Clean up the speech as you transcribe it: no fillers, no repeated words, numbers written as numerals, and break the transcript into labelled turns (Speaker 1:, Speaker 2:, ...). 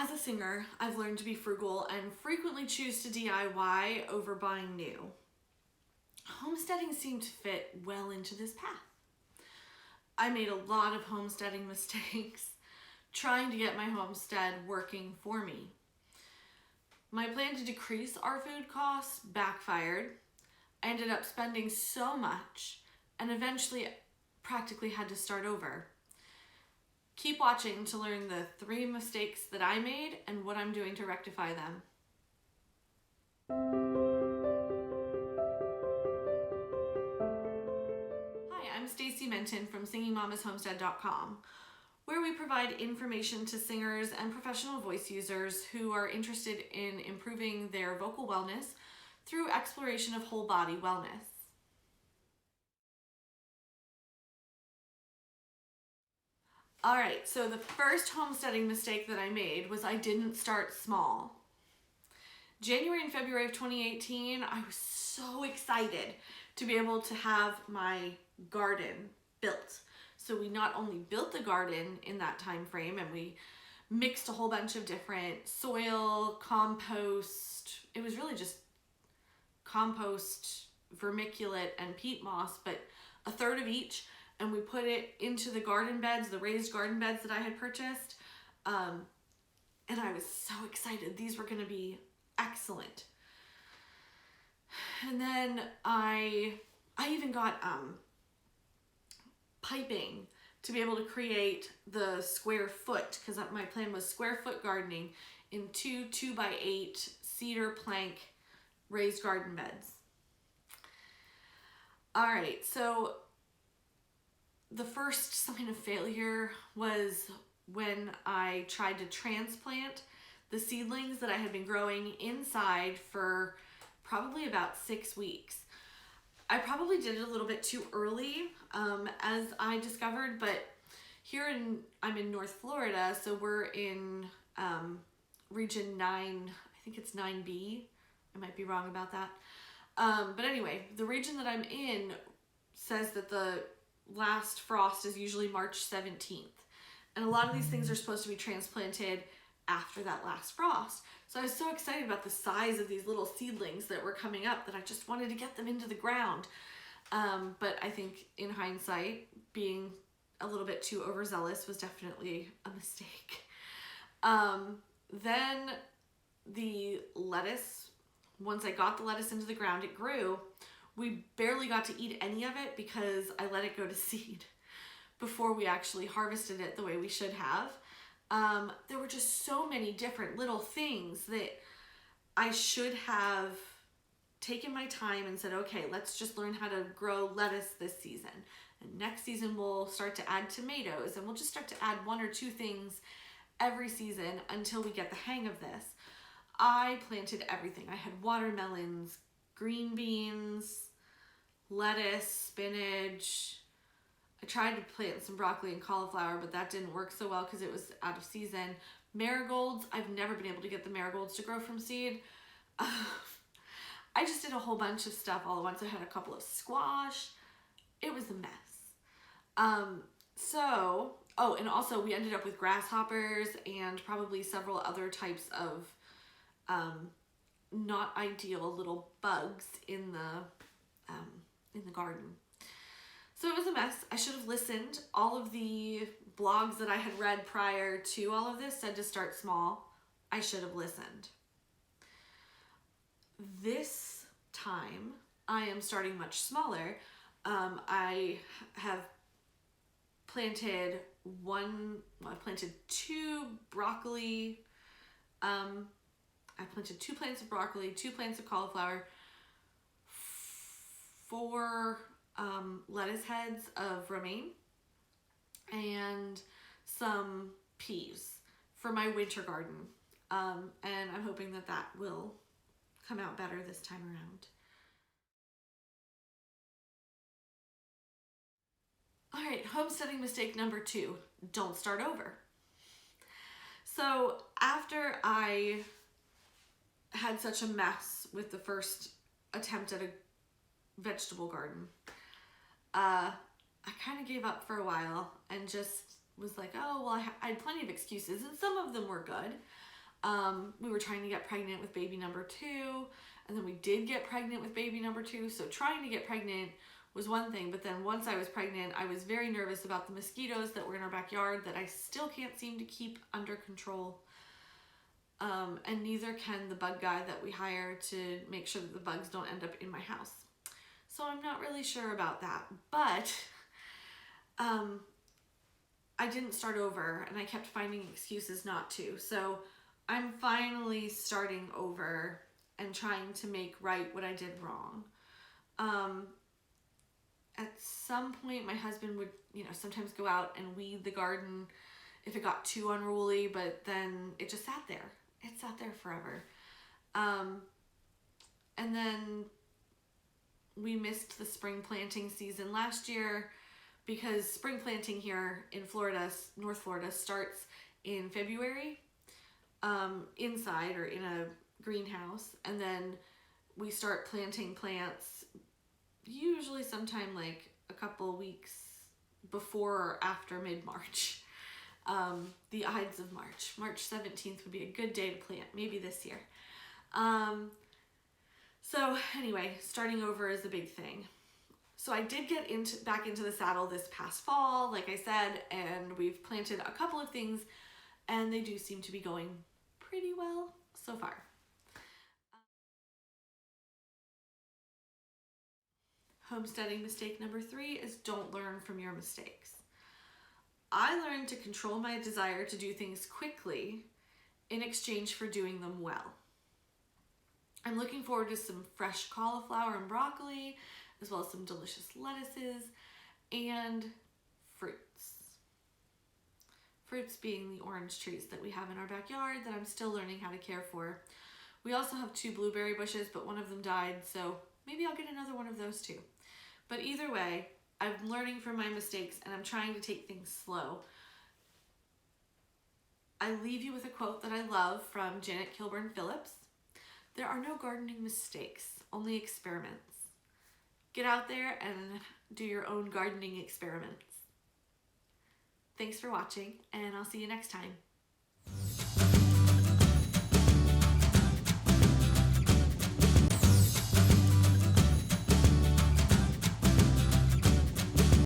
Speaker 1: As a singer, I've learned to be frugal and frequently choose to DIY over buying new. Homesteading seemed to fit well into this path. I made a lot of homesteading mistakes trying to get my homestead working for me. My plan to decrease our food costs backfired. I ended up spending so much and eventually practically had to start over. Keep watching to learn the 3 mistakes that I made and what I'm doing to rectify them. Hi, I'm Stacey Menton from SingingMamasHomestead.com, where we provide information to singers and professional voice users who are interested in improving their vocal wellness through exploration of whole body wellness. All right, so the first homesteading mistake that I made was I didn't start small. January and February of 2018, I was so excited to be able to have my garden built. So we not only built the garden in that time frame, and we mixed a whole bunch of different soil, compost. It was really just compost, vermiculite, and peat moss, but a third of each. And we put it into the garden beds, the raised garden beds that I had purchased. And I was so excited. These were going to be excellent. And then I even got piping to be able to create the square foot, because my plan was square foot gardening in 2 2x8 cedar plank raised garden beds. All right, so the first sign of failure was when I tried to transplant the seedlings that I had been growing inside for probably about 6 weeks. I probably did it a little bit too early, as I discovered, but I'm in North Florida, so we're in region 9, I think it's 9B. I might be wrong about that. But anyway, the region that I'm in says that the last frost is usually March 17th. And a lot of these things are supposed to be transplanted after that last frost. So I was so excited about the size of these little seedlings that were coming up that I just wanted to get them into the ground. But I think in hindsight, being a little bit too overzealous was definitely a mistake. Then the lettuce, once I got the lettuce into the ground, it grew. We barely got to eat any of it because I let it go to seed before we actually harvested it the way we should have. There were just so many different little things that I should have taken my time and said, okay, let's just learn how to grow lettuce this season. And next season we'll start to add tomatoes, and we'll just start to add 1 or 2 things every season until we get the hang of this. I planted everything. I had watermelons, green beans, lettuce, spinach. I tried to plant some broccoli and cauliflower, but that didn't work so well because it was out of season. Marigolds, I've never been able to get the marigolds to grow from seed. I just did a whole bunch of stuff all at once. I had a couple of squash. It was a mess. And also we ended up with grasshoppers and probably several other types of not ideal little bugs in the garden. So it was a mess. I should have listened. All of the blogs that I had read prior to all of this said to start small. I should have listened. This time I am starting much smaller. I have planted 2 broccoli. I planted 2 plants of broccoli, 2 plants of cauliflower, 4 lettuce heads of romaine, and some peas for my winter garden. And I'm hoping that that will come out better this time around. All right, homesteading mistake number 2, don't start over. So after I had such a mess with the first attempt at a vegetable garden, I kind of gave up for a while and just was like, oh, well, I had plenty of excuses, and some of them were good. We were trying to get pregnant with baby number 2, and then we did get pregnant with baby number 2. So trying to get pregnant was one thing, but then once I was pregnant, I was very nervous about the mosquitoes that were in our backyard that I still can't seem to keep under control. And neither can the bug guy that we hire to make sure that the bugs don't end up in my house. So I'm not really sure about that, but I didn't start over, and I kept finding excuses not to. So I'm finally starting over and trying to make right what I did wrong. At some point, my husband would, sometimes go out and weed the garden if it got too unruly, but then it just sat there. It sat there forever. And then we missed the spring planting season last year because spring planting here in Florida, North Florida, starts in February, inside or in a greenhouse, and then we start planting plants usually sometime like a couple weeks before or after mid-March. The Ides of March. March 17th would be a good day to plant, maybe this year. So anyway, starting over is a big thing. So I did get back into the saddle this past fall, like I said, and we've planted a couple of things, and they do seem to be going pretty well so far. Homesteading mistake number 3 is don't learn from your mistakes. I learned to control my desire to do things quickly in exchange for doing them well. I'm looking forward to some fresh cauliflower and broccoli, as well as some delicious lettuces and fruits. Fruits being the orange trees that we have in our backyard that I'm still learning how to care for. We also have 2 blueberry bushes, but one of them died, so maybe I'll get another one of those too. But either way, I'm learning from my mistakes and I'm trying to take things slow. I leave you with a quote that I love from Janet Kilburn Phillips. There are no gardening mistakes, only experiments. Get out there and do your own gardening experiments. Thanks for watching, and I'll see you next time.